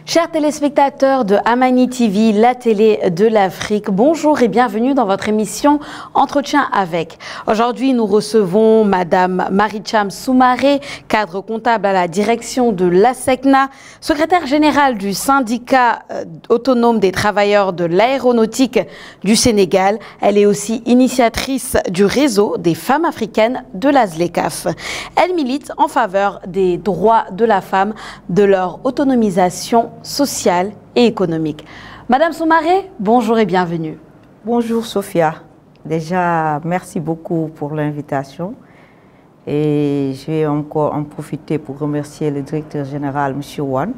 Chers téléspectateurs de Amani TV, la télé de l'Afrique, bonjour et bienvenue dans votre émission Entretien avec. Aujourd'hui, nous recevons Madame Maricham Soumaré, cadre comptable à la direction de l'ASECNA, secrétaire générale du syndicat autonome des travailleurs de l'aéronautique du Sénégal. Elle est aussi initiatrice du réseau des femmes africaines de la ZLECAf. Elle milite en faveur des droits de la femme, de leur autonomisation sociale et économique. Madame Soumaré, bonjour et bienvenue. Bonjour Sophia. Déjà, merci beaucoup pour l'invitation. Et je vais encore en profiter pour remercier le directeur général, M. Wan,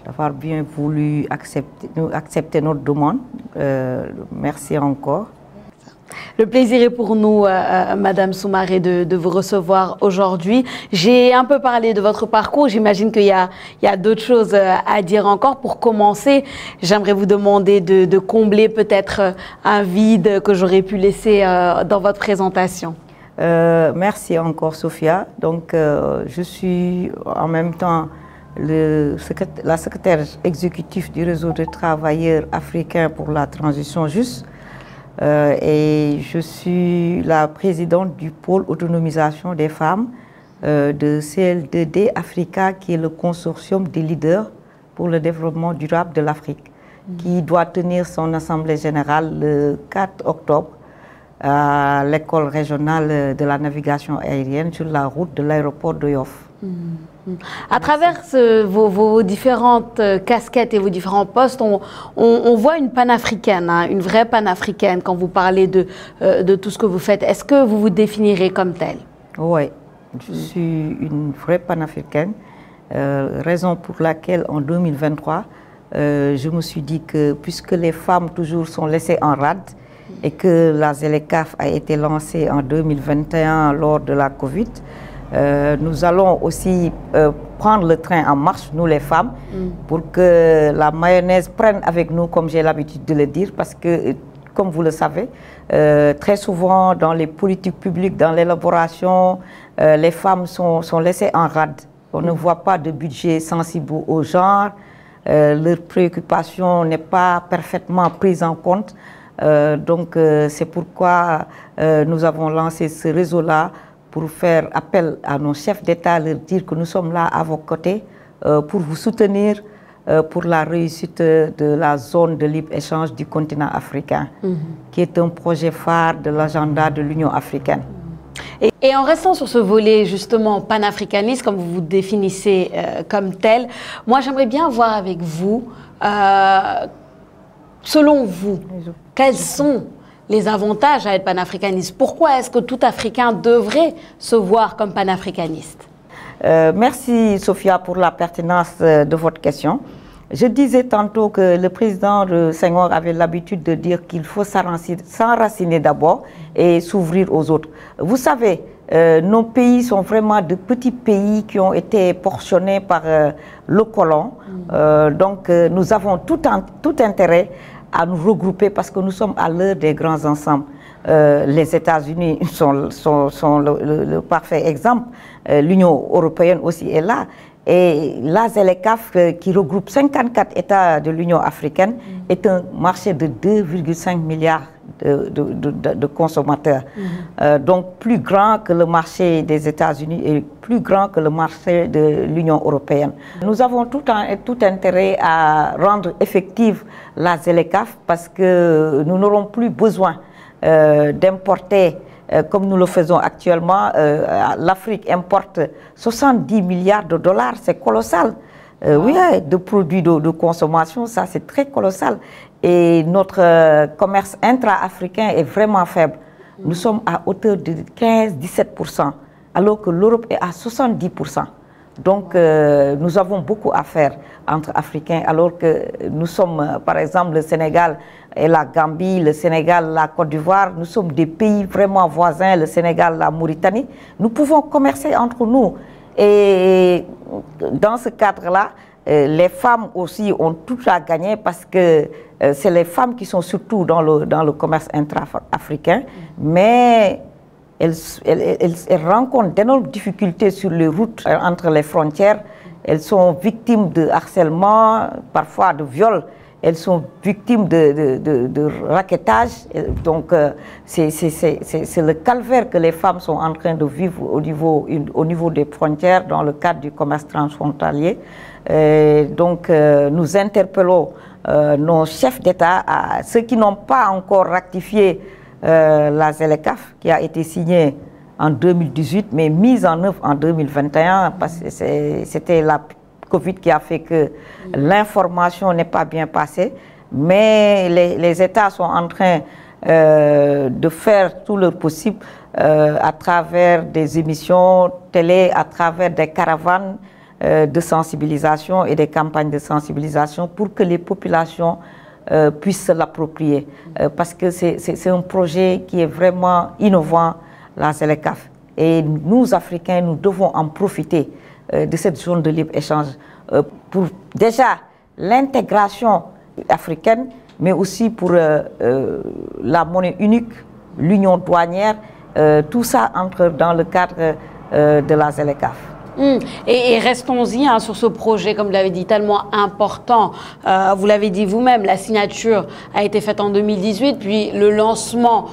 d'avoir bien voulu accepter notre demande. Merci encore. Le plaisir est pour nous, Madame Soumaré, de vous recevoir aujourd'hui. J'ai un peu parlé de votre parcours. J'imagine qu'il y a d'autres choses à dire encore. Pour commencer, j'aimerais vous demander de combler peut-être un vide que j'aurais pu laisser dans votre présentation. Merci encore, Sophia. Donc, je suis en même temps la secrétaire exécutive du réseau de travailleurs africains pour la transition juste. Et je suis la présidente du pôle autonomisation des femmes de CL2D Africa, qui est le consortium des leaders pour le développement durable de l'Afrique, qui doit tenir son assemblée générale le 4 octobre à l'école régionale de la navigation aérienne sur la route de l'aéroport de Yoff. À travers vos différentes casquettes et vos différents postes, on voit une panafricaine, hein, une vraie panafricaine quand vous parlez de tout ce que vous faites. Est-ce que vous vous définirez comme telle? Oui, je suis une vraie panafricaine, raison pour laquelle en 2023, je me suis dit que puisque les femmes toujours sont laissées en rade et que la ZLECAf a été lancée en 2021 lors de la Covid, nous allons aussi prendre le train en marche, nous les femmes, pour que la mayonnaise prenne avec nous, comme j'ai l'habitude de le dire, parce que, comme vous le savez, très souvent dans les politiques publiques, dans l'élaboration, les femmes sont laissées en rade. On ne voit pas de budget sensible au genre, leur préoccupation n'est pas parfaitement prise en compte. Donc c'est pourquoi nous avons lancé ce réseau-là, pour faire appel à nos chefs d'État, leur dire que nous sommes là à vos côtés pour vous soutenir pour la réussite de la zone de libre-échange du continent africain, qui est un projet phare de l'agenda de l'Union africaine. Et en restant sur ce volet justement panafricaniste, comme vous vous définissez comme tel, moi j'aimerais bien voir avec vous, selon vous, quels sont les avantages à être panafricaniste? Pourquoi est-ce que tout Africain devrait se voir comme panafricaniste? Merci Sophia pour la pertinence de votre question. Je disais tantôt que le président Senghor avait l'habitude de dire qu'il faut s'enraciner d'abord et s'ouvrir aux autres. Vous savez, nos pays sont vraiment de petits pays qui ont été portionnés par le colon. Donc nous avons tout intérêt à nous regrouper parce que nous sommes à l'heure des grands ensembles. Les États-Unis sont le parfait exemple. L'Union européenne aussi est là. Et la ZLECAf, qui regroupe 54 États de l'Union africaine, est un marché de 2,5 milliards de consommateurs. Donc plus grand que le marché des États-Unis et plus grand que le marché de l'Union européenne. Nous avons tout intérêt à rendre effective la ZLECAf parce que nous n'aurons plus besoin d'importer, comme nous le faisons actuellement. L'Afrique importe 70 milliards de dollars, c'est colossal. Oui, de produits de consommation, ça c'est très colossal. Et notre commerce intra-africain est vraiment faible. Nous sommes à hauteur de 15-17%, alors que l'Europe est à 70%. Donc nous avons beaucoup à faire entre Africains, alors que nous sommes, par exemple, le Sénégal et la Gambie, le Sénégal, la Côte d'Ivoire, nous sommes des pays vraiment voisins, le Sénégal, la Mauritanie. Nous pouvons commercer entre nous. Et dans ce cadre-là, les femmes aussi ont tout à gagner parce que c'est les femmes qui sont surtout dans le commerce intra-africain, mais elles rencontrent d'énormes difficultés sur les routes entre les frontières. Elles sont victimes de harcèlement, parfois de viol. Elles sont victimes de rackettage. Donc, c'est le calvaire que les femmes sont en train de vivre au niveau des frontières dans le cadre du commerce transfrontalier. Donc, nous interpellons nos chefs d'État, ceux qui n'ont pas encore ratifié la ZLECAf, qui a été signée en 2018, mais mise en œuvre en 2021, parce que c'était la Covid qui a fait que l'information n'est pas bien passée, mais les États sont en train de faire tout leur possible à travers des émissions télé, à travers des caravanes de sensibilisation et des campagnes de sensibilisation pour que les populations puissent l'approprier. Parce que c'est un projet qui est vraiment innovant, la ZLECAf. Et nous, Africains, nous devons en profiter de cette zone de libre-échange pour déjà l'intégration africaine, mais aussi pour la monnaie unique, l'union douanière, tout ça entre dans le cadre de la ZLECAf. Et restons-y sur ce projet, comme vous l'avez dit, tellement important. Vous l'avez dit vous-même, la signature a été faite en 2018, puis le lancement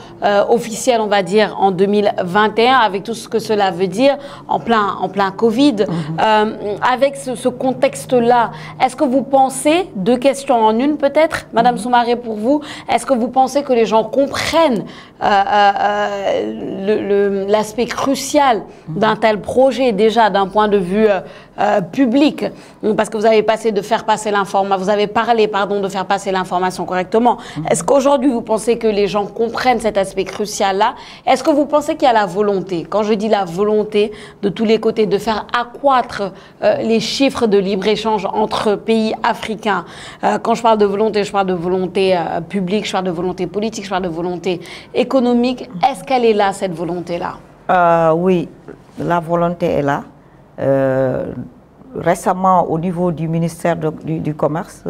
officiel, on va dire, en 2021, avec tout ce que cela veut dire, en plein Covid. Avec ce contexte-là, est-ce que vous pensez, deux questions en une peut-être, Madame Soumaré, pour vous, est-ce que vous pensez que les gens comprennent l'aspect crucial d'un tel projet, déjà d'un point de vue public, parce que vous avez vous avez parlé, de faire passer l'information correctement. Est-ce qu'aujourd'hui vous pensez que les gens comprennent cet aspect crucial-là? Est-ce que vous pensez qu'il y a la volonté, quand je dis la volonté de tous les côtés, de faire accroître les chiffres de libre-échange entre pays africains? Quand je parle de volonté, je parle de volonté publique, je parle de volonté politique, je parle de volonté économique. Est-ce qu'elle est là, cette volonté-là? Oui, la volonté est là. Récemment, au niveau du ministère du Commerce,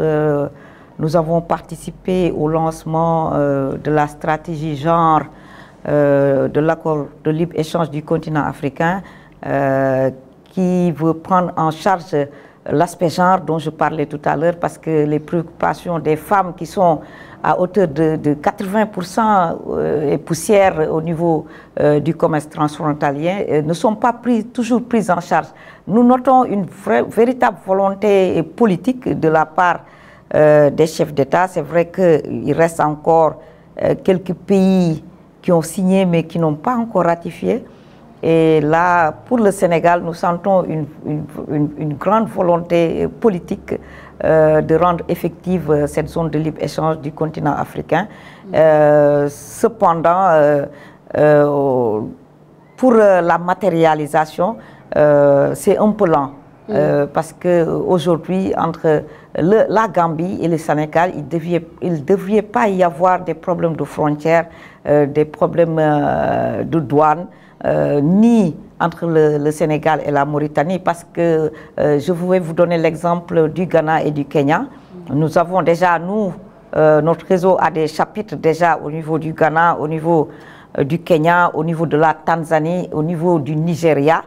nous avons participé au lancement de la stratégie genre de l'accord de libre-échange du continent africain qui veut prendre en charge l'aspect genre dont je parlais tout à l'heure, parce que les préoccupations des femmes qui sont à hauteur de 80% et poussière au niveau du commerce transfrontalier ne sont pas toujours prises en charge. Nous notons une véritable volonté politique de la part des chefs d'État. C'est vrai qu'il reste encore quelques pays qui ont signé mais qui n'ont pas encore ratifié. Et là, pour le Sénégal, nous sentons une grande volonté politique de rendre effective cette zone de libre-échange du continent africain. Cependant, pour la matérialisation, c'est un peu lent. Parce qu'aujourd'hui, entre la Gambie et le Sénégal, il ne devrait pas y avoir des problèmes de frontières, des problèmes de douane, ni entre le Sénégal et la Mauritanie, parce que je voulais vous donner l'exemple du Ghana et du Kenya. Nous avons déjà, notre réseau a des chapitres déjà au niveau du Ghana, au niveau du Kenya, au niveau de la Tanzanie, au niveau du Nigeria,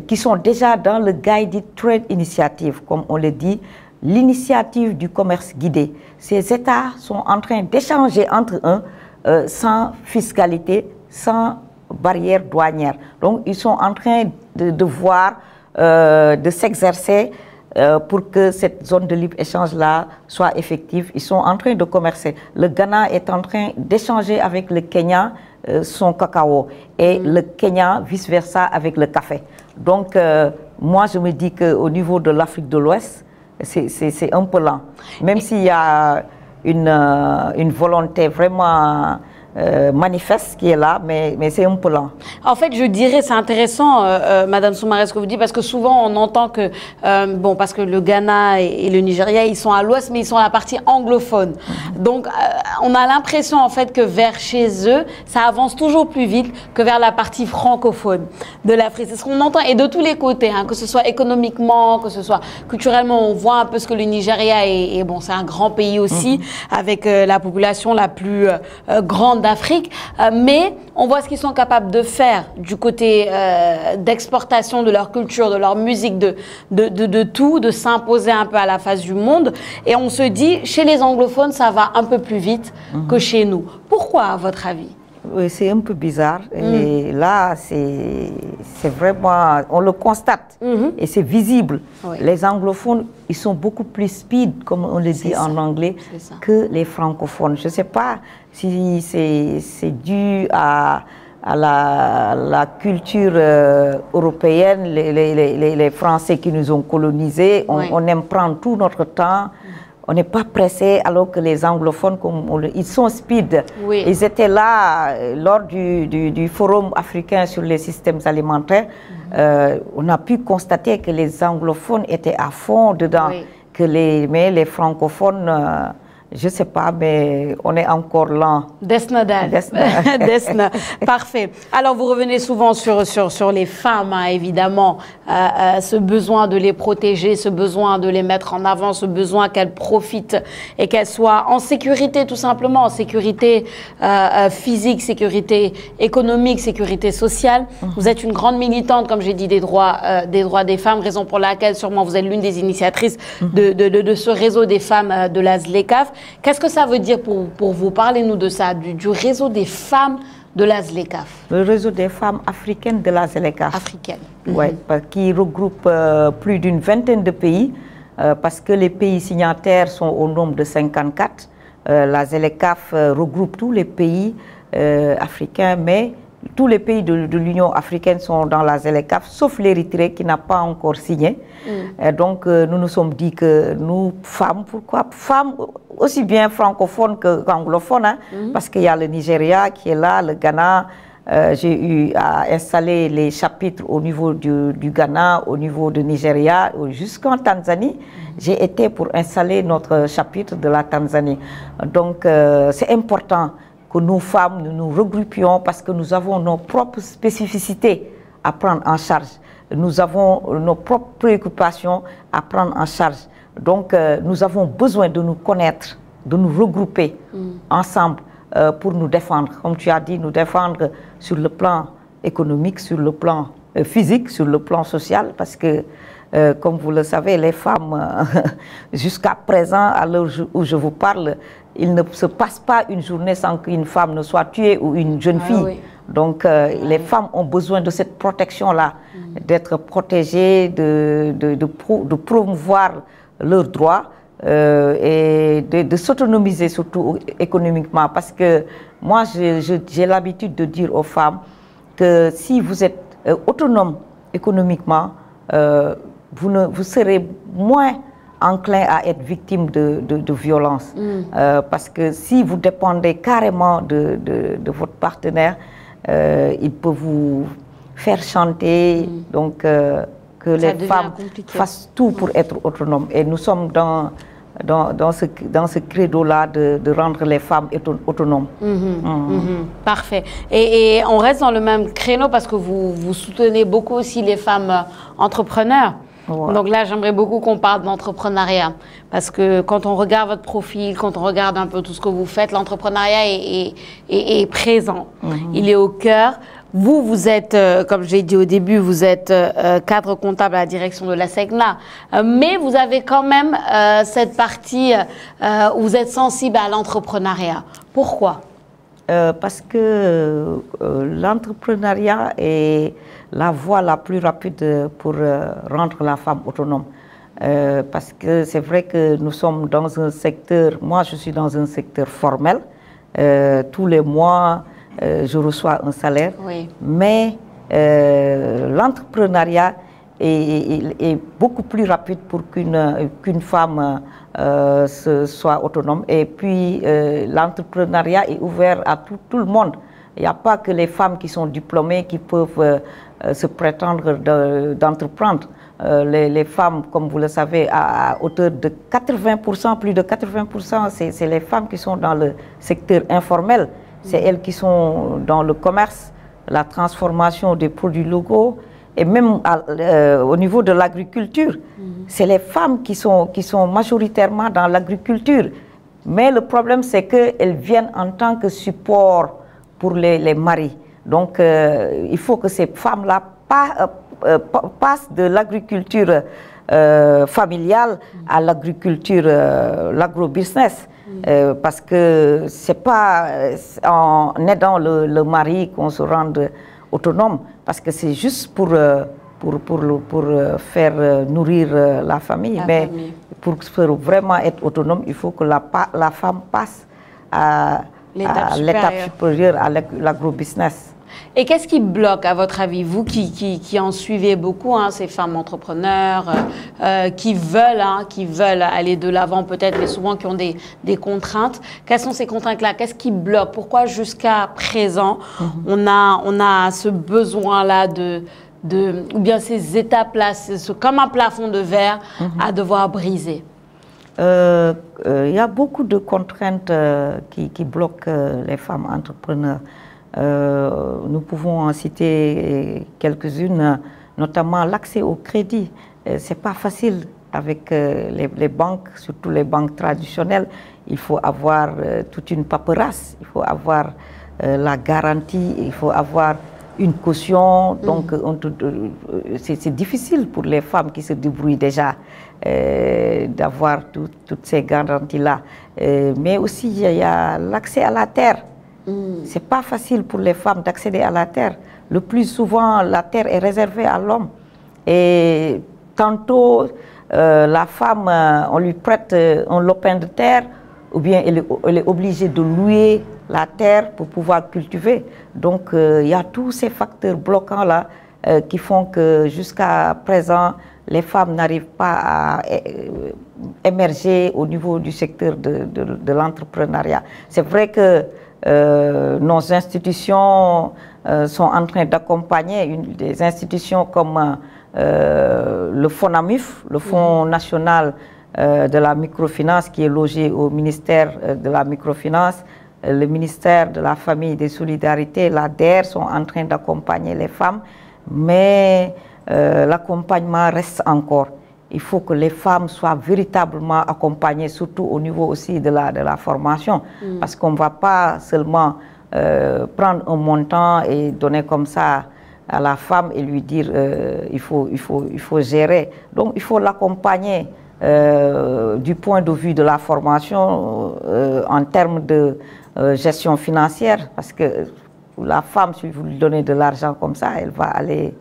qui sont déjà dans le Guided Trade Initiative, comme on le dit, l'initiative du commerce guidé. Ces États sont en train d'échanger entre eux sans fiscalité, sans barrières douanières. Donc, ils sont en train de voir, de s'exercer pour que cette zone de libre-échange-là soit effective. Ils sont en train de commercer. Le Ghana est en train d'échanger avec le Kenya son cacao et le Kenya vice-versa avec le café. Donc, moi, je me dis qu'au niveau de l'Afrique de l'Ouest, c'est un peu lent. Même s'il y a une volonté vraiment manifeste qui est là, mais c'est un peu lent. En fait, je dirais, c'est intéressant, Madame Soumaré, ce que vous dites, parce que souvent on entend que, bon, parce que le Ghana et le Nigeria, ils sont à l'ouest, mais ils sont à la partie anglophone. Donc, on a l'impression, en fait, que vers chez eux, ça avance toujours plus vite que vers la partie francophone de l'Afrique. C'est ce qu'on entend, et de tous les côtés, hein, que ce soit économiquement, que ce soit culturellement, on voit un peu ce que le Nigeria est, et bon, c'est un grand pays aussi, avec la population la plus grande d'Afrique, mais on voit ce qu'ils sont capables de faire du côté d'exportation de leur culture, de leur musique, de tout, de s'imposer un peu à la face du monde. Et on se dit, chez les anglophones, ça va un peu plus vite que chez nous. Pourquoi, à votre avis? Oui, c'est un peu bizarre. Et là, c'est vraiment, on le constate et c'est visible. Oui. Les anglophones, ils sont beaucoup plus speed, comme on le dit en anglais, que les francophones. Je ne sais pas si c'est dû à la culture européenne, les Français qui nous ont colonisés. On aime prendre tout notre temps. On n'est pas pressé, alors que les anglophones, ils sont speed. Oui. Ils étaient là lors du forum africain sur les systèmes alimentaires. On a pu constater que les anglophones étaient à fond dedans, mais les francophones, je ne sais pas, mais on est encore lent. Desnadal. Desna. Parfait. Alors, vous revenez souvent sur les femmes, hein, évidemment. Ce besoin de les protéger, ce besoin de les mettre en avant, ce besoin qu'elles profitent et qu'elles soient en sécurité, tout simplement, en sécurité physique, sécurité économique, sécurité sociale. Vous êtes une grande militante, comme j'ai dit, des droits des femmes, raison pour laquelle, sûrement, vous êtes l'une des initiatrices de ce réseau des femmes de la ZLECAf. Qu'est-ce que ça veut dire pour vous? Parlez-nous de ça, du réseau des femmes de la ZLECAf. Le réseau des femmes africaines de la ZLECAF. Africaine. Oui, qui regroupe plus d'une vingtaine de pays, parce que les pays signataires sont au nombre de 54. La ZLECAF regroupe tous les pays africains, mais tous les pays de l'Union africaine sont dans la ZLECAf, sauf l'Érythrée qui n'a pas encore signé. Donc, nous nous sommes dit que nous, femmes, pourquoi femmes aussi bien francophones qu'anglophones, hein, parce qu'il y a le Nigeria qui est là, le Ghana. J'ai eu à installer les chapitres au niveau du Ghana, au niveau du Nigeria, jusqu'en Tanzanie. J'ai été pour installer notre chapitre de la Tanzanie. Donc, c'est important que nous, femmes, nous nous regroupions parce que nous avons nos propres spécificités à prendre en charge. Nous avons nos propres préoccupations à prendre en charge. Donc, nous avons besoin de nous connaître, de nous regrouper ensemble pour nous défendre. Comme tu as dit, nous défendre sur le plan économique, sur le plan physique, sur le plan social, parce que, comme vous le savez, les femmes, jusqu'à présent, à l'heure où je vous parle, il ne se passe pas une journée sans qu'une femme ne soit tuée ou une jeune fille. Oui. Donc, les femmes ont besoin de cette protection-là, d'être protégées, de promouvoir leurs droits et de s'autonomiser, surtout économiquement. Parce que moi, j'ai l'habitude de dire aux femmes que si vous êtes autonome économiquement, vous serez moins enclin à être victime de violence. Parce que si vous dépendez carrément de votre partenaire, il peut vous faire chanter, donc que les femmes fassent tout pour être autonomes. Et nous sommes dans ce credo-là de rendre les femmes autonomes. Parfait. Et on reste dans le même créneau parce que vous soutenez beaucoup aussi les femmes entrepreneurs. Ouais. Donc là, j'aimerais beaucoup qu'on parle d'entrepreneuriat. Parce que quand on regarde votre profil, quand on regarde un peu tout ce que vous faites, l'entrepreneuriat est présent. Il est au cœur. Vous êtes, comme j'ai dit au début, vous êtes cadre comptable à la direction de la SECNA. Mais vous avez quand même cette partie où vous êtes sensible à l'entrepreneuriat. Pourquoi ? Parce que l'entrepreneuriat est la voie la plus rapide pour rendre la femme autonome. Parce que c'est vrai que nous sommes dans un secteur, moi je suis dans un secteur formel, tous les mois je reçois un salaire, mais l'entrepreneuriat est beaucoup plus rapide pour qu'une femme soit autonome. Et puis, l'entrepreneuriat est ouvert à tout le monde. Il n'y a pas que les femmes qui sont diplômées qui peuvent se prétendre d'entreprendre. Les femmes, comme vous le savez, à hauteur de 80%, plus de 80%, c'est les femmes qui sont dans le secteur informel. C'est elles qui sont dans le commerce, la transformation des produits locaux et même au niveau de l'agriculture. C'est les femmes qui sont majoritairement dans l'agriculture. Mais le problème, c'est qu'elles viennent en tant que support pour les maris. Donc, il faut que ces femmes-là passent de l'agriculture familiale à l'agriculture, l'agrobusiness. Parce que c'est pas en aidant le mari qu'on se rende autonome, parce que c'est juste pour faire nourrir la famille. Mais pour vraiment être autonome, il faut que la femme passe à l'étape supérieure, à l'agrobusiness. Et qu'est-ce qui bloque, à votre avis, vous qui en suivez beaucoup, hein, ces femmes entrepreneurs qui veulent aller de l'avant peut-être, mais souvent qui ont des contraintes. Quelles sont ces contraintes-là? Qu'est-ce qui bloque? Pourquoi jusqu'à présent, on a ce besoin-là ou bien ces étapes-là, comme un plafond de verre à devoir briser? Il y a beaucoup de contraintes qui bloquent les femmes entrepreneurs. Nous pouvons en citer quelques-unes, notamment l'accès au crédit. C'est pas facile avec les banques, surtout les banques traditionnelles. Il faut avoir toute une paperasse, il faut avoir la garantie, il faut avoir une caution. Donc, c'est difficile pour les femmes qui se débrouillent déjà d'avoir toutes ces garanties-là. Mais aussi, il y a l'accès à la terre. C'est pas facile pour les femmes d'accéder à la terre. Le plus souvent, la terre est réservée à l'homme. Et tantôt, la femme, on lui prête un lopin de terre, ou bien elle est obligée de louer la terre pour pouvoir cultiver. Donc, il y a tous ces facteurs bloquants-là qui font que jusqu'à présent, les femmes n'arrivent pas à émerger au niveau du secteur de l'entrepreneuriat. C'est vrai que nos institutions sont en train d'accompagner des institutions comme le FONAMIF, le Fonds national de la microfinance, qui est logé au ministère de la microfinance, le ministère de la Famille et des Solidarités, l'ADER sont en train d'accompagner les femmes, mais l'accompagnement reste encore. Il faut que les femmes soient véritablement accompagnées, surtout au niveau aussi de la formation, parce qu'on ne va pas seulement prendre un montant et donner comme ça à la femme et lui dire il faut gérer. Donc il faut l'accompagner du point de vue de la formation en termes de gestion financière, parce que la femme, si vous lui donnez de l'argent comme ça, elle va aller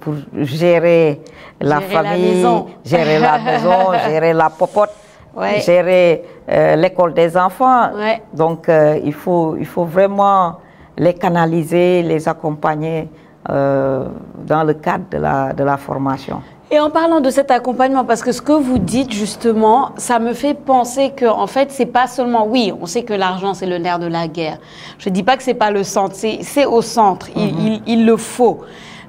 pour gérer la famille, gérer la maison, gérer la popote, gérer l'école des enfants. Donc il faut vraiment les canaliser, les accompagner dans le cadre de la formation. Et en parlant de cet accompagnement, parce que ce que vous dites justement, ça me fait penser que en fait, c'est pas seulement, oui, on sait que l'argent c'est le nerf de la guerre. Je dis pas que c'est pas le centre, c'est au centre, il le faut.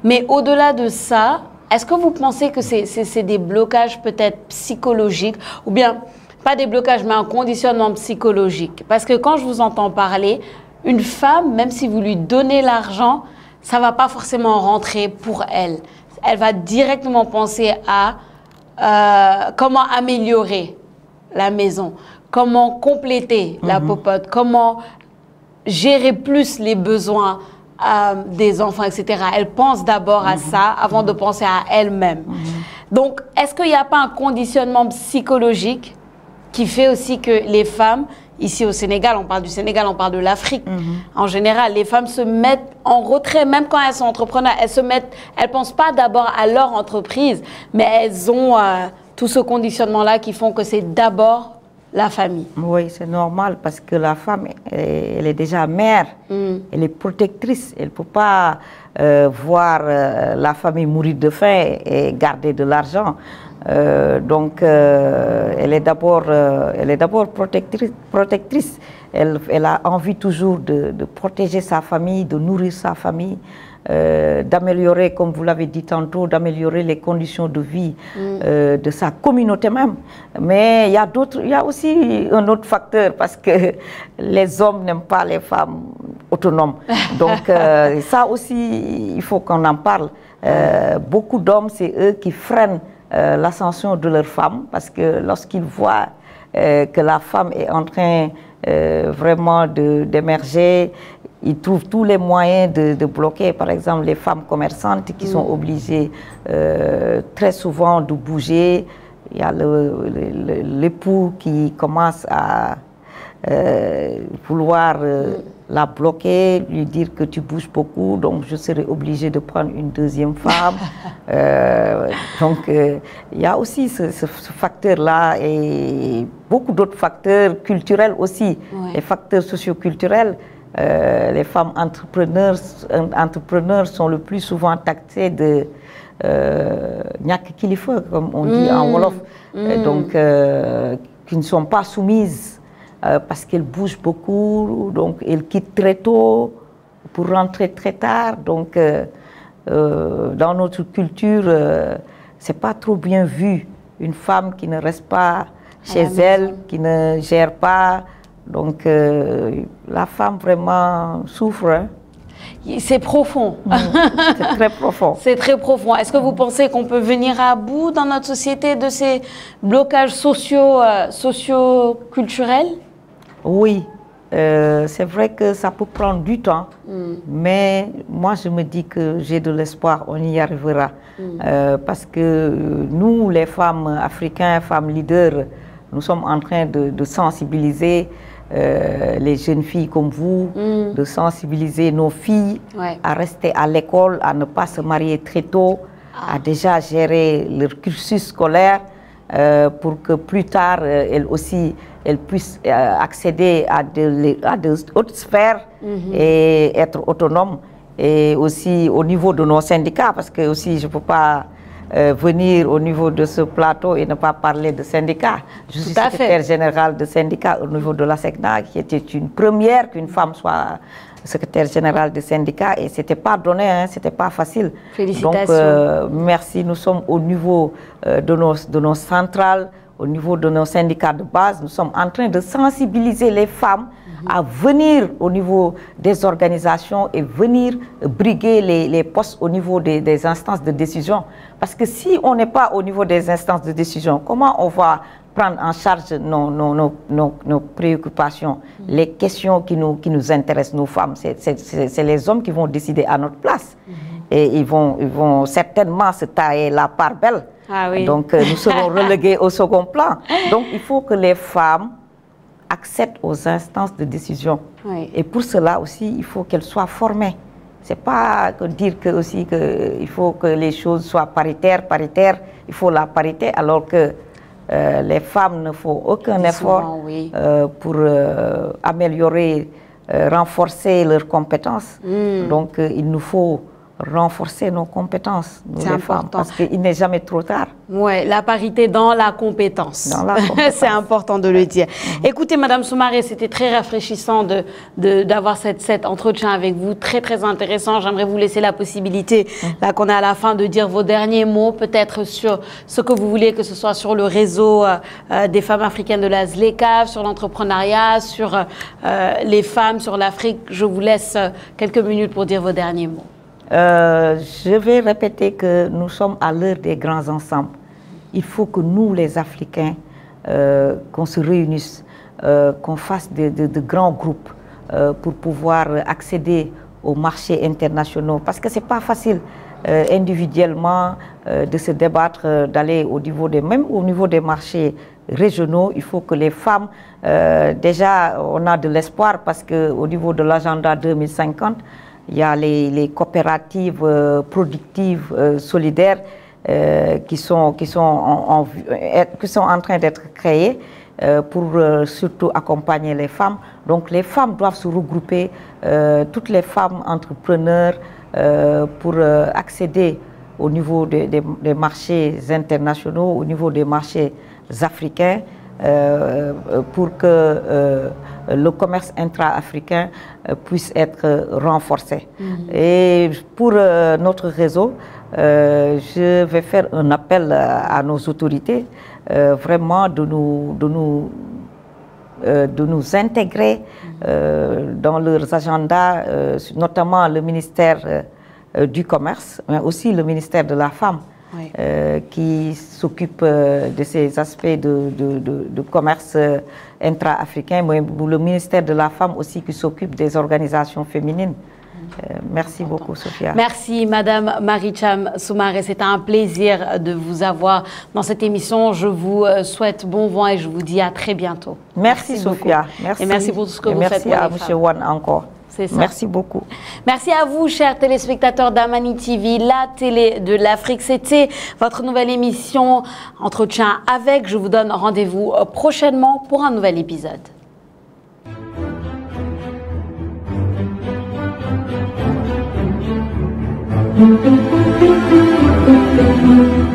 Mais au-delà de ça, est-ce que vous pensez que c'est des blocages peut-être psychologiques, ou bien pas des blocages, mais un conditionnement psychologique? Parce que quand je vous entends parler, une femme, même si vous lui donnez l'argent, ça va pas forcément rentrer pour elle. Elle va directement penser à comment améliorer la maison, comment compléter la popote, comment gérer plus les besoins des enfants, etc. Elle pense d'abord à ça avant de penser à elle-même. Donc, est-ce qu'il n'y a pas un conditionnement psychologique qui fait aussi que les femmes, ici au Sénégal, on parle du Sénégal, on parle de l'Afrique, en général, les femmes se mettent en retrait, même quand elles sont entrepreneurs, elles pensent pas d'abord à leur entreprise, mais elles ont tout ce conditionnement-là qui font que c'est d'abord la famille. Oui, c'est normal parce que la femme, elle est déjà mère, elle est protectrice. Elle ne peut pas voir la famille mourir de faim et garder de l'argent. Donc, elle est d'abord protectrice. Elle a envie toujours de protéger sa famille, de nourrir sa famille, d'améliorer, comme vous l'avez dit tantôt, d'améliorer les conditions de vie de sa communauté même. Mais il y a aussi un autre facteur parce que les hommes n'aiment pas les femmes autonomes. Donc ça aussi, il faut qu'on en parle. Beaucoup d'hommes, c'est eux qui freinent l'ascension de leur femme parce que lorsqu'ils voient que la femme est en train vraiment d'émerger, ils trouvent tous les moyens de bloquer, par exemple, les femmes commerçantes qui sont obligées très souvent de bouger. Il y a l'époux qui commence à vouloir la bloquer, lui dire que tu bouges beaucoup, donc je serai obligée de prendre une deuxième femme. Donc il y a aussi ce facteur-là et beaucoup d'autres facteurs culturels aussi, les facteurs socioculturels. Les femmes entrepreneurs sont le plus souvent taxées de ñàkk kilifa, comme on dit en Wolof, donc qui ne sont pas soumises parce qu'elles bougent beaucoup, donc elles quittent très tôt pour rentrer très tard. Donc dans notre culture, c'est pas trop bien vu une femme qui ne reste pas chez elle, qui ne gère pas. Donc, la femme vraiment souffre. Hein. C'est profond. C'est très profond. C'est très profond. Est-ce que vous pensez qu'on peut venir à bout dans notre société de ces blocages socio-culturels? Oui, c'est vrai que ça peut prendre du temps, mais moi je me dis que j'ai de l'espoir, on y arrivera. Parce que nous, les femmes africaines, femmes leaders, nous sommes en train de sensibiliser les jeunes filles comme vous, de sensibiliser nos filles à rester à l'école, à ne pas se marier très tôt, à déjà gérer leur cursus scolaire pour que plus tard, elles puissent accéder à de hautes sphères et être autonomes. Et aussi au niveau de nos syndicats, parce que aussi je ne peux pas venir au niveau de ce plateau et ne pas parler de syndicats. Je suis secrétaire générale de syndicat au niveau de la SECNA, qui était une première qu'une femme soit secrétaire générale de syndicat, et c'était pas donné, hein, c'était pas facile. Félicitations. Donc merci, nous sommes au niveau de nos centrales, au niveau de nos syndicats de base, nous sommes en train de sensibiliser les femmes à venir au niveau des organisations et venir briguer les postes au niveau des instances de décision. Parce que si on n'est pas au niveau des instances de décision, comment on va prendre en charge nos préoccupations, les questions qui nous intéressent, nos femmes? C'est les hommes qui vont décider à notre place. Et ils vont certainement se tailler la part belle. Ah oui. Donc nous serons relégués au second plan. Donc il faut que les femmes accèdent aux instances de décision. Oui. Et pour cela aussi, il faut qu'elles soient formées. C'est pas que dire il faut que les choses soient paritaires, il faut la parité, alors que les femmes ne font aucun effort pour améliorer, renforcer leurs compétences. Donc il nous faut renforcer nos compétences, nous les femmes, parce qu'il n'est jamais trop tard. Oui, la parité dans la compétence. C'est important de le dire. Écoutez, Madame Soumaré, c'était très rafraîchissant d'avoir cet entretien avec vous, très très intéressant. J'aimerais vous laisser la possibilité, là qu'on est à la fin, de dire vos derniers mots, peut-être sur ce que vous voulez, que ce soit sur le réseau des femmes africaines de la ZLECAf, sur l'entrepreneuriat, sur les femmes, sur l'Afrique. Je vous laisse quelques minutes pour dire vos derniers mots. Je vais répéter que nous sommes à l'heure des grands ensembles. Il faut que nous, les Africains, qu'on se réunisse, qu'on fasse de grands groupes pour pouvoir accéder aux marchés internationaux. Parce que ce n'est pas facile individuellement de se débattre, d'aller même au niveau des marchés régionaux. Il faut que les femmes, déjà on a de l'espoir parce qu'au niveau de l'agenda 2050, il y a les coopératives productives solidaires qui sont en train d'être créées. pour surtout accompagner les femmes. Donc les femmes doivent se regrouper, toutes les femmes entrepreneurs, pour accéder au niveau des marchés internationaux, au niveau des marchés africains, pour que le commerce intra-africain puisse être renforcé. Et pour notre réseau, je vais faire un appel à nos autorités, vraiment de nous intégrer dans leurs agendas, notamment le ministère du Commerce, mais aussi le ministère de la Femme, oui. Qui s'occupe de ces aspects de commerce intra-africain, mais le ministère de la Femme aussi qui s'occupe des organisations féminines. Merci beaucoup, Sophia. Merci, Madame Maricham Soumaré. C'est un plaisir de vous avoir dans cette émission. Je vous souhaite bon vent et je vous dis à très bientôt. Merci Sophia. Merci. Et merci pour tout ce que vous faites. Merci à M. Wan encore. Ça. Merci beaucoup. Merci à vous, chers téléspectateurs d'Amani TV, la télé de l'Afrique. C'était votre nouvelle émission Entretien avec. Je vous donne rendez-vous prochainement pour un nouvel épisode. Thank you.